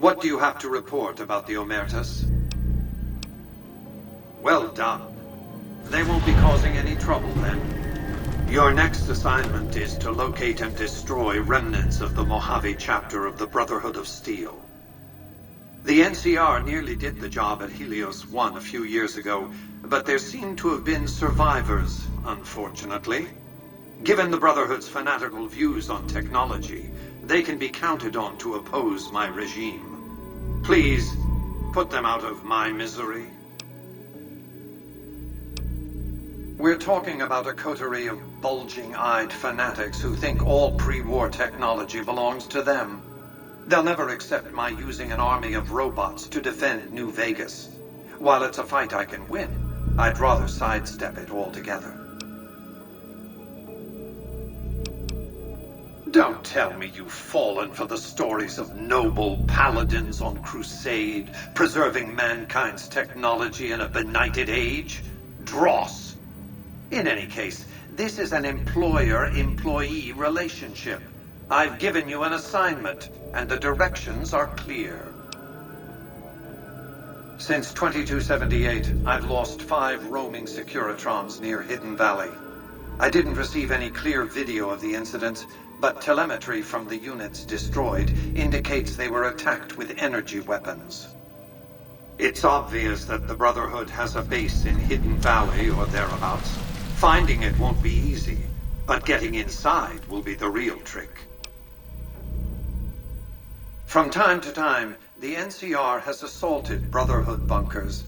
What do you have to report about the Omertas? Well done. They won't be causing any trouble then. Your next assignment is to locate and destroy remnants of the Mojave chapter of the Brotherhood of Steel. The NCR nearly did the job at Helios 1 a few years ago, but there seem to have been survivors, unfortunately. Given the Brotherhood's fanatical views on technology, they can be counted on to oppose my regime. Please, put them out of my misery. We're talking about a coterie of bulging-eyed fanatics who think all pre-war technology belongs to them. They'll never accept my using an army of robots to defend New Vegas. While it's a fight I can win, I'd rather sidestep it altogether. Don't tell me you've fallen for the stories of noble paladins on crusade, preserving mankind's technology in a benighted age? Dross! In any case, this is an employer-employee relationship. I've given you an assignment, and the directions are clear. Since 2278, I've lost 5 roaming Securitrons near Hidden Valley. I didn't receive any clear video of the incident, but telemetry from the units destroyed indicates they were attacked with energy weapons. It's obvious that the Brotherhood has a base in Hidden Valley or thereabouts. Finding it won't be easy, but getting inside will be the real trick. From time to time, the NCR has assaulted Brotherhood bunkers.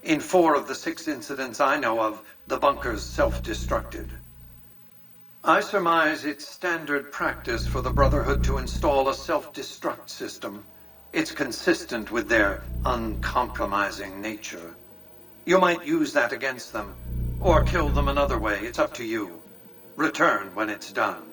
In 4 of the 6 incidents I know of, the bunkers self-destructed. I surmise it's standard practice for the Brotherhood to install a self-destruct system. It's consistent with their uncompromising nature. You might use that against them, or kill them another way. It's up to you. Return when it's done.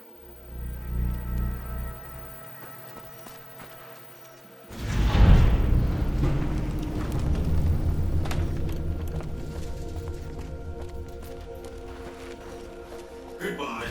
Goodbye.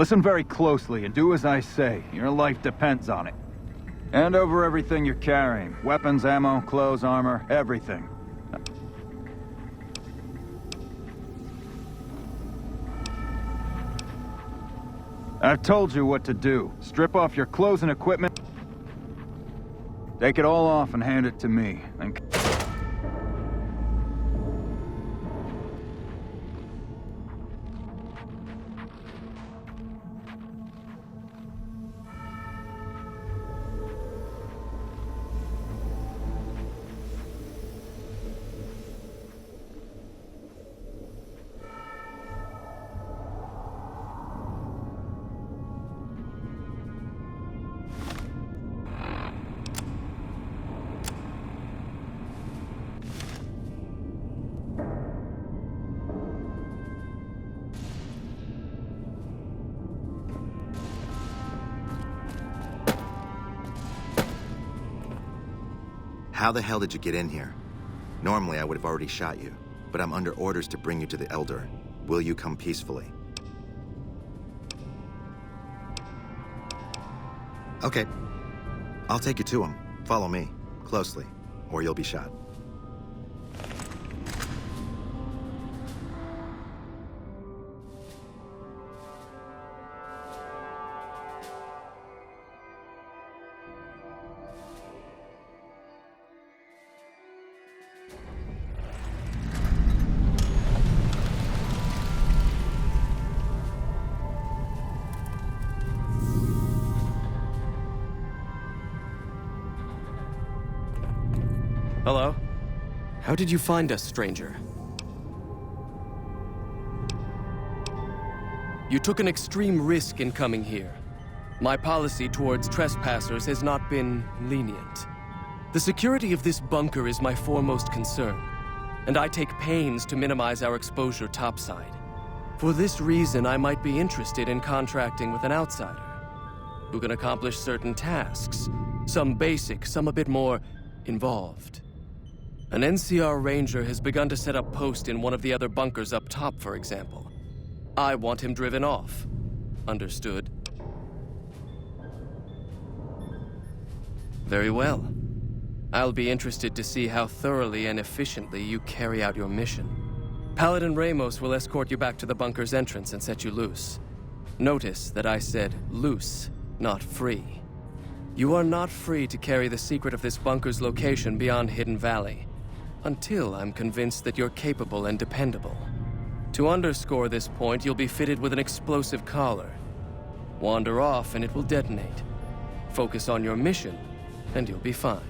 Listen very closely and do as I say. Your life depends on it. Hand over everything you're carrying. Weapons, ammo, clothes, armor, everything. I've told you what to do. Strip off your clothes and equipment. Take it all off and hand it to me. Then How the hell did you get in here? Normally, I would have already shot you, but I'm under orders to bring you to the s.t.a.l.k.e.r. Will you come peacefully? Okay. I'll take you to him. Follow me, closely, or you'll be shot. Hello? How did you find us, stranger? You took an extreme risk in coming here. My policy towards trespassers has not been lenient. The security of this bunker is my foremost concern, and I take pains to minimize our exposure topside. For this reason, I might be interested in contracting with an outsider who can accomplish certain tasks, some basic, some a bit more involved. An NCR ranger has begun to set up post in one of the other bunkers up top, for example. I want him driven off. Understood? Very well. I'll be interested to see how thoroughly and efficiently you carry out your mission. Paladin Ramos will escort you back to the bunker's entrance and set you loose. Notice that I said loose, not free. You are not free to carry the secret of this bunker's location beyond Hidden Valley, until I'm convinced that you're capable and dependable. To underscore this point, you'll be fitted with an explosive collar. Wander off and it will detonate. Focus on your mission, and you'll be fine.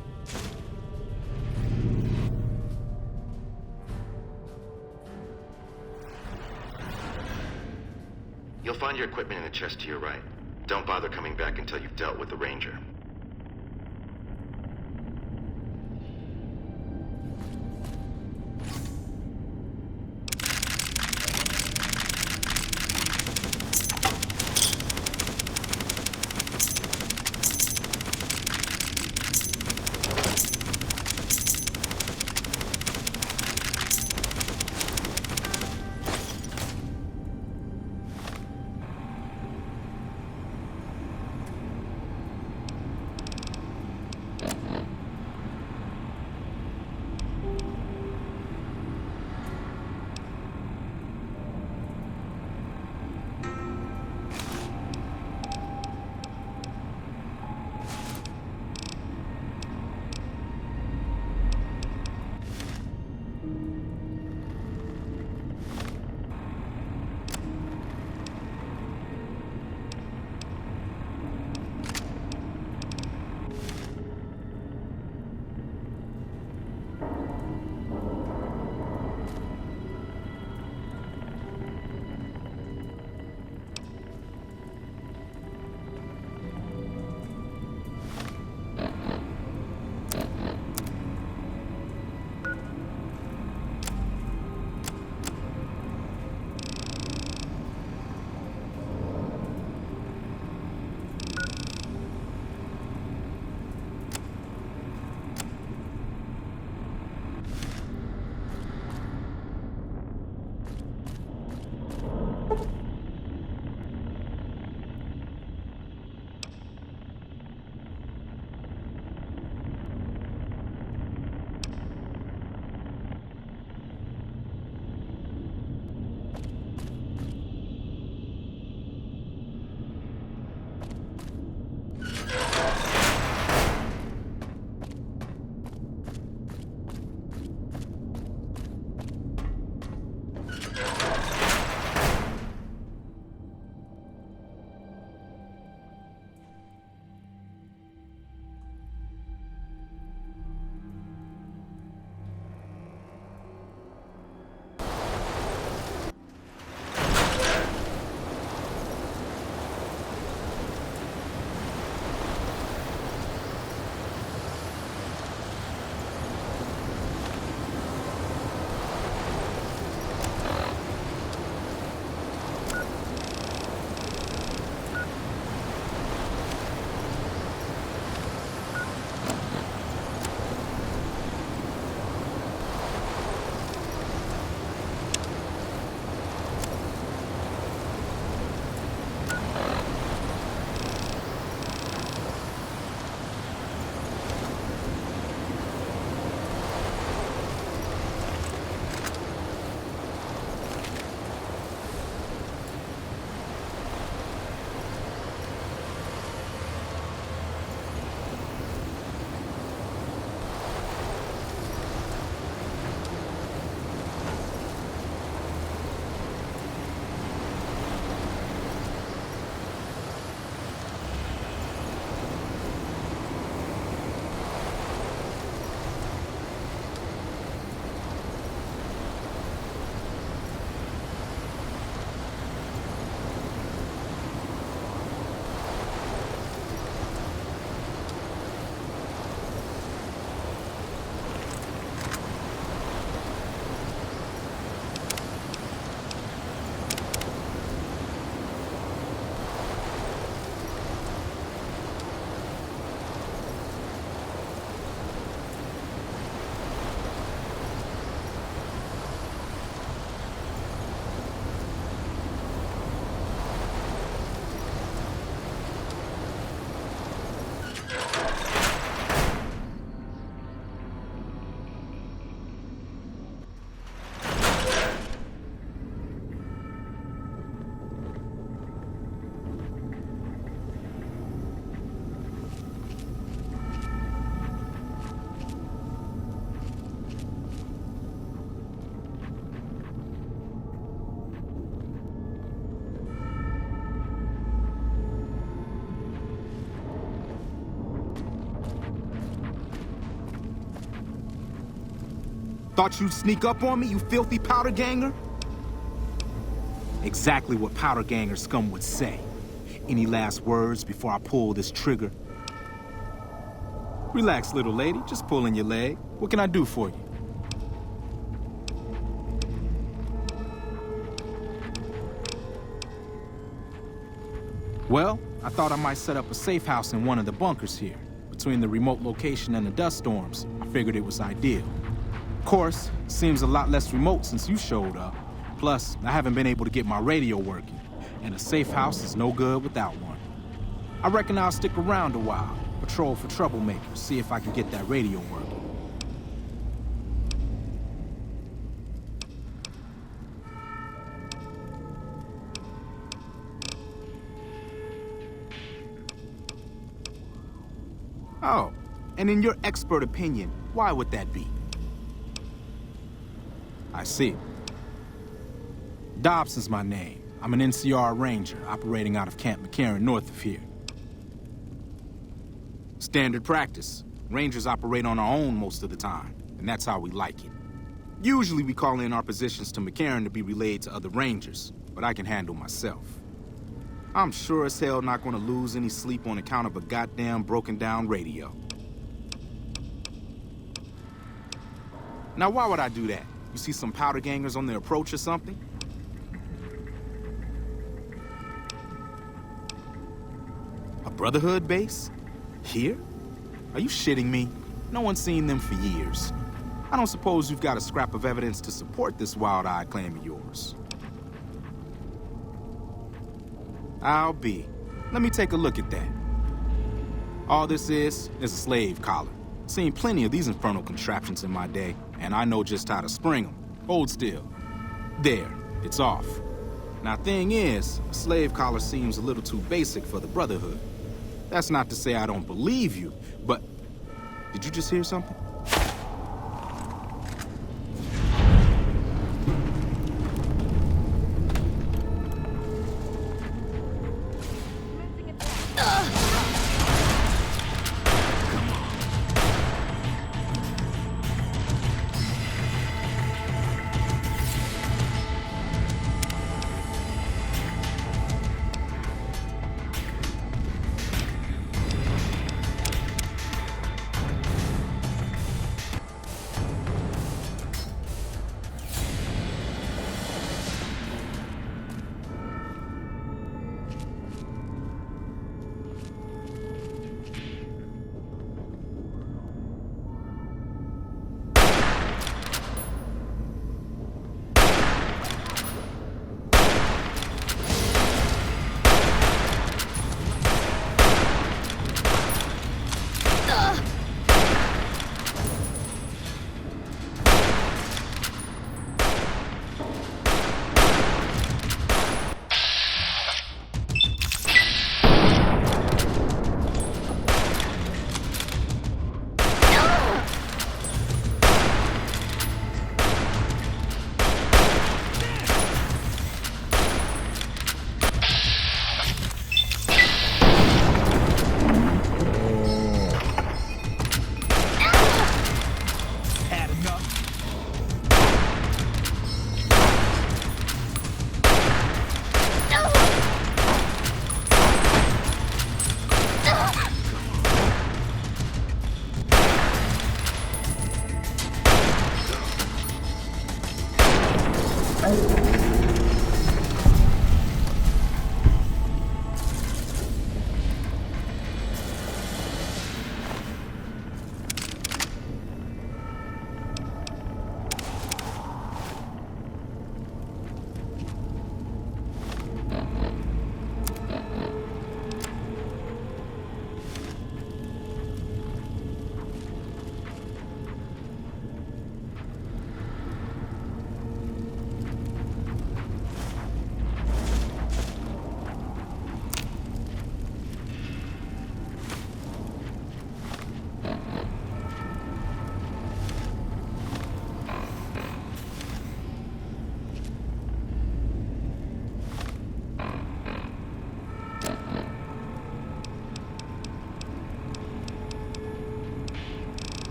You'll find your equipment in the chest to your right. Don't bother coming back until you've dealt with the ranger. Thought you'd sneak up on me, you filthy powder ganger? Exactly what powder ganger scum would say. Any last words before I pull this trigger? Relax, little lady. Just pulling your leg. What can I do for you? Well, I thought I might set up a safe house in one of the bunkers here. Between the remote location and the dust storms, I figured it was ideal. Of course, it seems a lot less remote since you showed up. Plus, I haven't been able to get my radio working, and a safe house is no good without one. I reckon I'll stick around a while, patrol for troublemakers, see if I can get that radio working. Oh, and in your expert opinion, why would that be? I see. Dobson's my name. I'm an NCR ranger operating out of Camp McCarran north of here. Standard practice. Rangers operate on our own most of the time, and that's how we like it. Usually we call in our positions to McCarran to be relayed to other rangers, but I can handle myself. I'm sure as hell not gonna lose any sleep on account of a goddamn broken down radio. Now why would I do that? You see some powder gangers on the approach or something? A Brotherhood base? Here? Are you shitting me? No one's seen them for years. I don't suppose you've got a scrap of evidence to support this wild-eyed claim of yours. I'll be. Let me take a look at that. All this is a slave collar. Seen plenty of these infernal contraptions in my day, and I know just how to spring them. Hold still. There, it's off. Now, thing is, a slave collar seems a little too basic for the Brotherhood. That's not to say I don't believe you, but... Did you just hear something?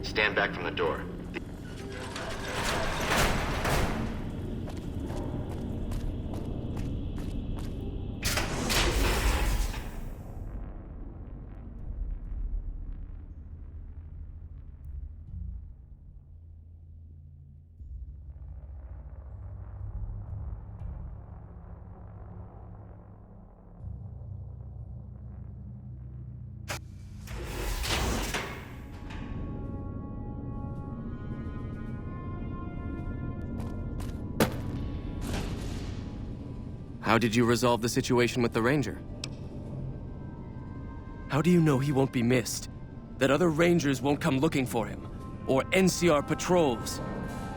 Stand back from the door. How did you resolve the situation with the Ranger? How do you know he won't be missed? That other Rangers won't come looking for him? Or NCR patrols?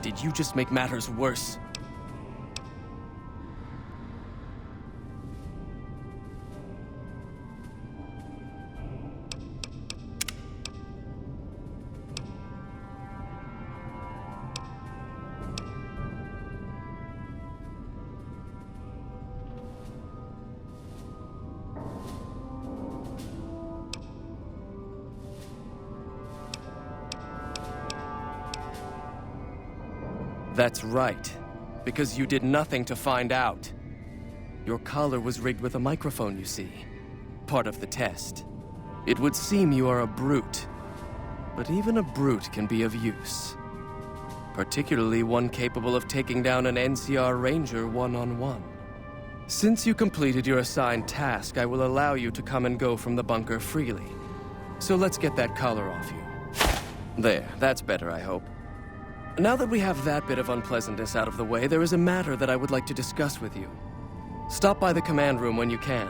Did you just make matters worse? That's right. Because you did nothing to find out. Your collar was rigged with a microphone, you see. Part of the test. It would seem you are a brute. But even a brute can be of use. Particularly one capable of taking down an NCR Ranger one-on-one. Since you completed your assigned task, I will allow you to come and go from the bunker freely. So let's get that collar off you. There, that's better, I hope. Now that we have that bit of unpleasantness out of the way, there is a matter that I would like to discuss with you. Stop by the command room when you can.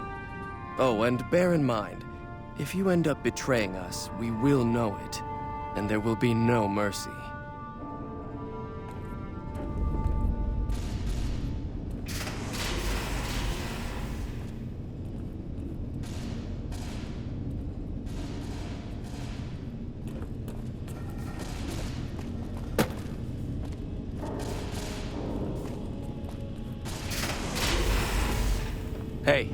Oh, and bear in mind, if you end up betraying us, we will know it, and there will be no mercy. Hey.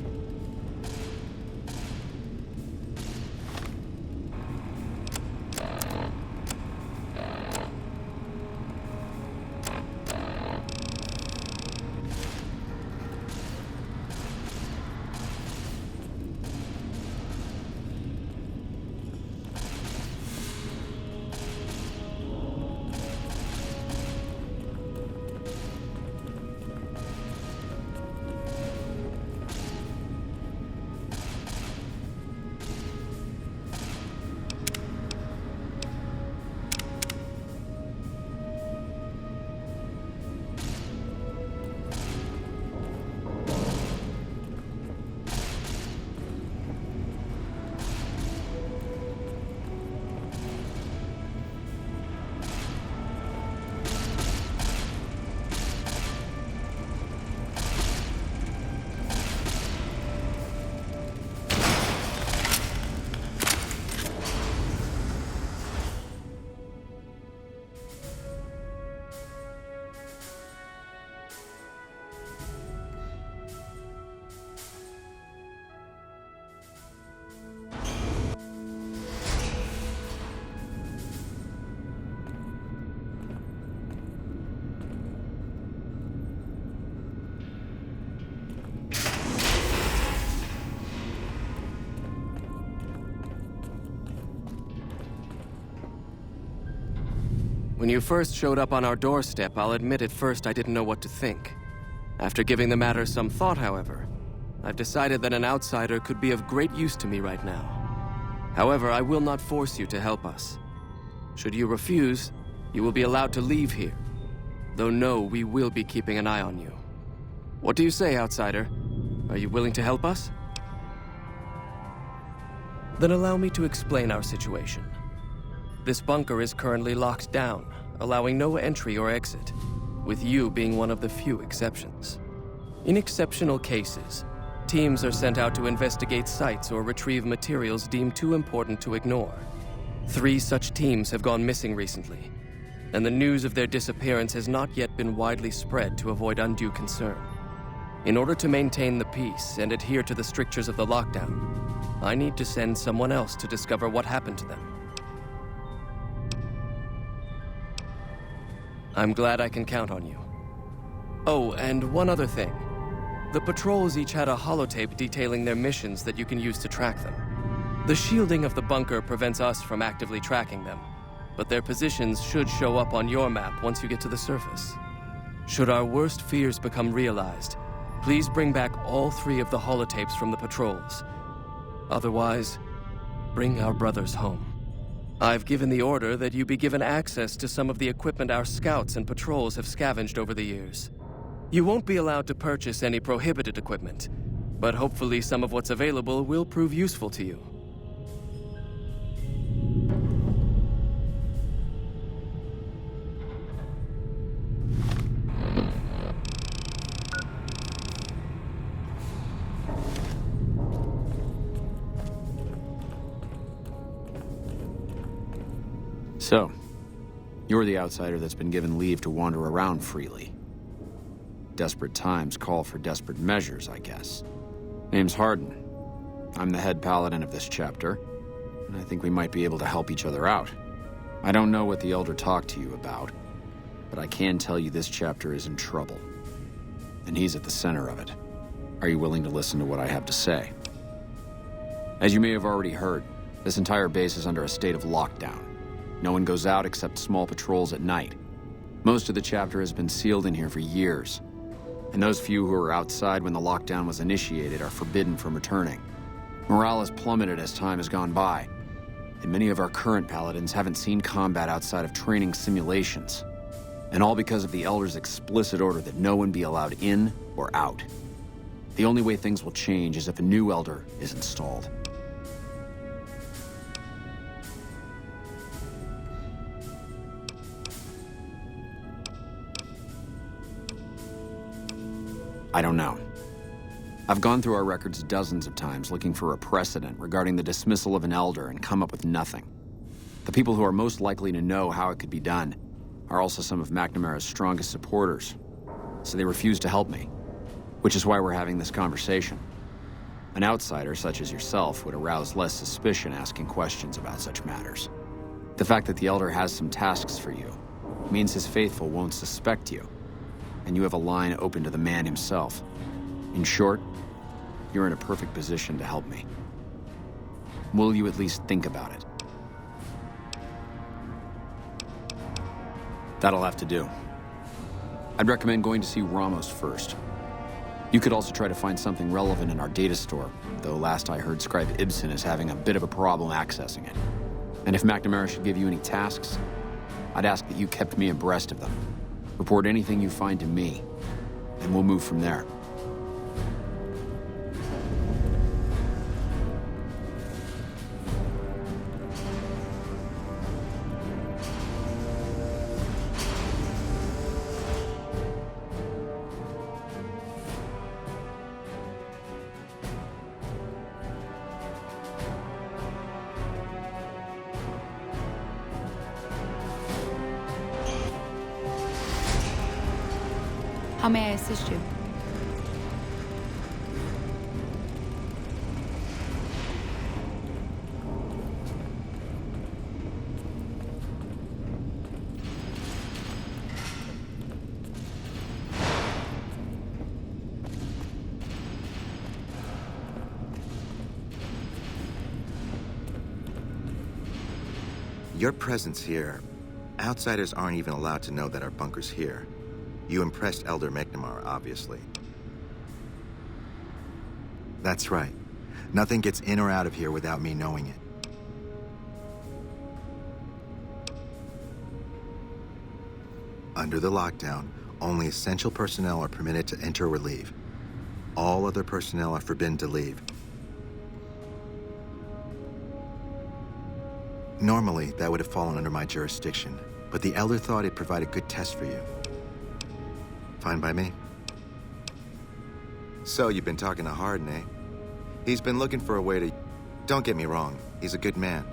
When you first showed up on our doorstep, I'll admit at first I didn't know what to think. After giving the matter some thought, however, I've decided that an outsider could be of great use to me right now. However, I will not force you to help us. Should you refuse, you will be allowed to leave here. Though no, we will be keeping an eye on you. What do you say, outsider? Are you willing to help us? Then allow me to explain our situation. This bunker is currently locked down, allowing no entry or exit, with you being one of the few exceptions. In exceptional cases, teams are sent out to investigate sites or retrieve materials deemed too important to ignore. 3 such teams have gone missing recently, and the news of their disappearance has not yet been widely spread to avoid undue concern. In order to maintain the peace and adhere to the strictures of the lockdown, I need to send someone else to discover what happened to them. I'm glad I can count on you. Oh, and one other thing. The patrols each had a holotape detailing their missions that you can use to track them. The shielding of the bunker prevents us from actively tracking them, but their positions should show up on your map once you get to the surface. Should our worst fears become realized, please bring back all 3 of the holotapes from the patrols. Otherwise, bring our brothers home. I've given the order that you be given access to some of the equipment our scouts and patrols have scavenged over the years. You won't be allowed to purchase any prohibited equipment, but hopefully some of what's available will prove useful to you. So, you're the outsider that's been given leave to wander around freely. Desperate times call for desperate measures, I guess. Name's Hardin. I'm the head paladin of this chapter, and I think we might be able to help each other out. I don't know what the Elder talked to you about, but I can tell you this chapter is in trouble. And he's at the center of it. Are you willing to listen to what I have to say? As you may have already heard, this entire base is under a state of lockdown. No one goes out except small patrols at night. Most of the chapter has been sealed in here for years, and those few who were outside when the lockdown was initiated are forbidden from returning. Morale has plummeted as time has gone by, and many of our current paladins haven't seen combat outside of training simulations, and all because of the Elder's explicit order that no one be allowed in or out. The only way things will change is if a new Elder is installed. I don't know. I've gone through our records dozens of times looking for a precedent regarding the dismissal of an Elder and come up with nothing. The people who are most likely to know how it could be done are also some of McNamara's strongest supporters, so they refuse to help me, which is why we're having this conversation. An outsider such as yourself would arouse less suspicion asking questions about such matters. The fact that the Elder has some tasks for you means his faithful won't suspect you, and you have a line open to the man himself. In short, you're in a perfect position to help me. Will you at least think about it? That'll have to do. I'd recommend going to see Ramos first. You could also try to find something relevant in our data store, though last I heard Scribe Ibsen is having a bit of a problem accessing it. And if McNamara should give you any tasks, I'd ask that you kept me abreast of them. Report anything you find to me, and we'll move from there. How may I assist you? Your presence here Outsiders aren't even allowed to know that our bunker's here. You impressed Elder McNamara, obviously. That's right. Nothing gets in or out of here without me knowing it. Under the lockdown, only essential personnel are permitted to enter or leave. All other personnel are forbidden to leave. Normally, that would have fallen under my jurisdiction, but the Elder thought it'd provide a good test for you. Fine by me. So, you've been talking to Hardin, eh? He's been looking for a way to... Don't get me wrong, he's a good man.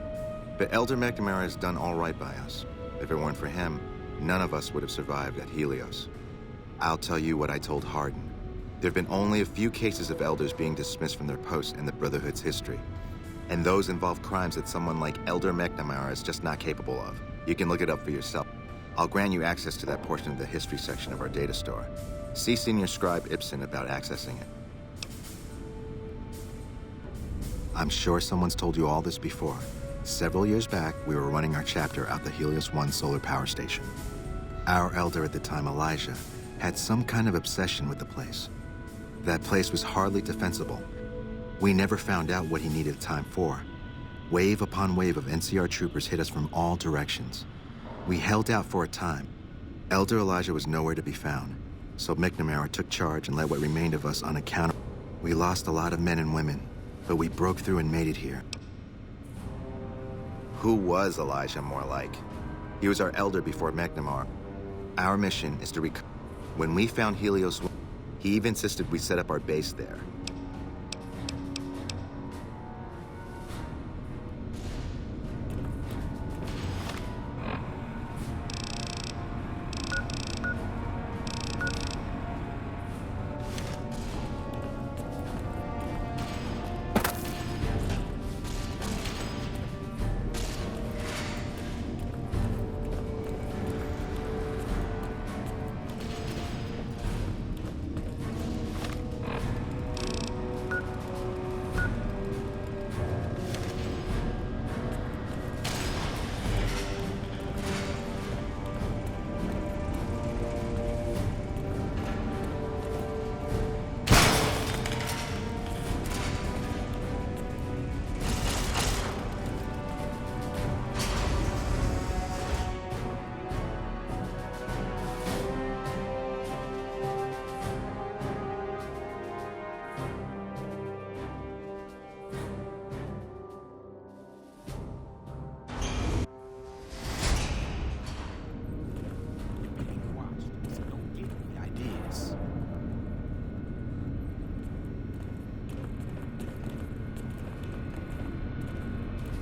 But Elder McNamara has done all right by us. If it weren't for him, none of us would have survived at Helios. I'll tell you what I told Hardin. There have been only a few cases of Elders being dismissed from their posts in the Brotherhood's history. And those involve crimes that someone like Elder McNamara is just not capable of. You can look it up for yourself. I'll grant you access to that portion of the history section of our data store. See Senior Scribe Ibsen about accessing it. I'm sure someone's told you all this before. Several years back, we were running our chapter out the Helios 1 solar power station. Our Elder at the time, Elijah, had some kind of obsession with the place. That place was hardly defensible. We never found out what he needed time for. Wave upon wave of NCR troopers hit us from all directions. We held out for a time. Elder Elijah was nowhere to be found, so McNamara took charge and led what remained of us unaccountable. We lost a lot of men and women, but we broke through and made it here. Who was Elijah, more like? He was our Elder before McNamara. Our mission is to When we found Helios, he even insisted we set up our base there.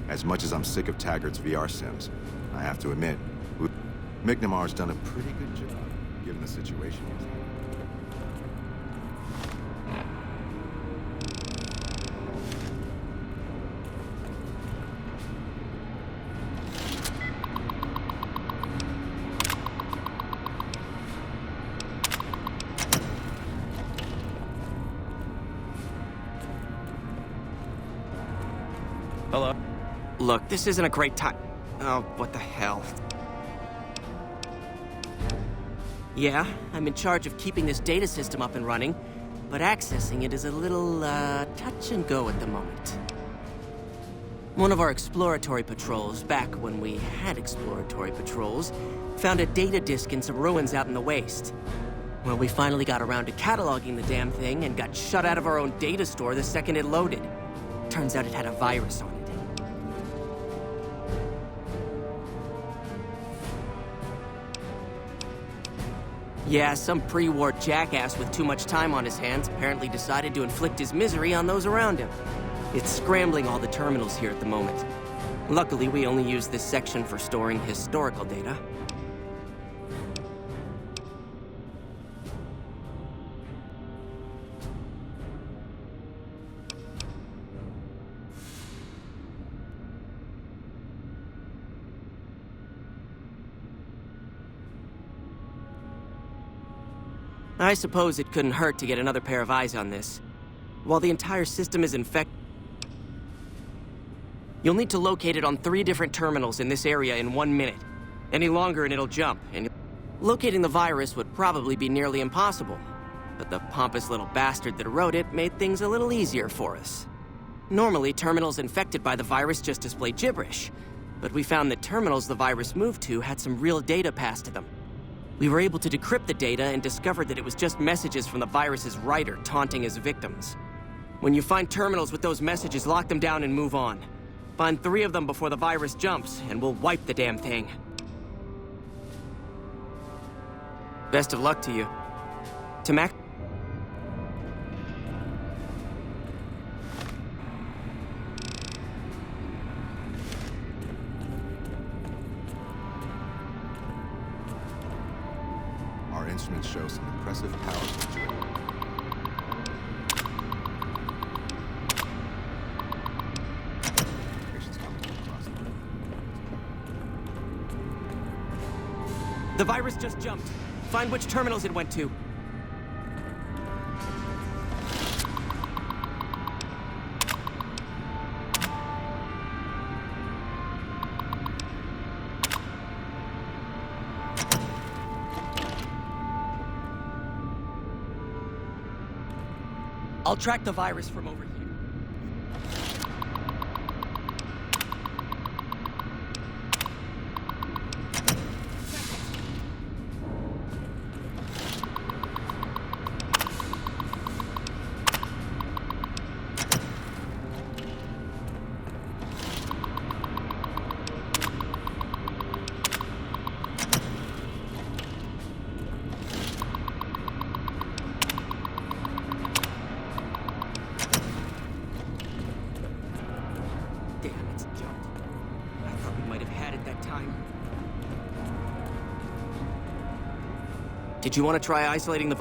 As much as I'm sick of Taggart's VR sims, I have to admit, McNamara's done a pretty good job, given the situation he's in. Hello? Look, this isn't a great time. Oh, what the hell? Yeah, I'm in charge of keeping this data system up and running, but accessing it is a little, touch and go at the moment. One of our exploratory patrols, back when we had exploratory patrols, found a data disk in some ruins out in the waste. Well, we finally got around to cataloging the damn thing and got shut out of our own data store the second it loaded. Turns out it had a virus on it. Yeah, some pre-war jackass with too much time on his hands apparently decided to inflict his misery on those around him. It's scrambling all the terminals here at the moment. Luckily, we only use this section for storing historical data. I suppose it couldn't hurt to get another pair of eyes on this. While the entire system is infected, you'll need to locate it on 3 different terminals in this area in 1 minute. Any longer and it'll jump, and locating the virus would probably be nearly impossible. But the pompous little bastard that wrote it made things a little easier for us. Normally, terminals infected by the virus just display gibberish, but we found that terminals the virus moved to had some real data passed to them. We were able to decrypt the data and discovered that it was just messages from the virus's writer taunting his victims. When you find terminals with those messages, lock them down and move on. Find 3 of them before the virus jumps, and we'll wipe the damn thing. Best of luck to you. To Mac. Our instruments show some impressive power fluctuation. The virus just jumped. Find which terminals it went to. I'll track the virus from over here. Did you want to try isolating the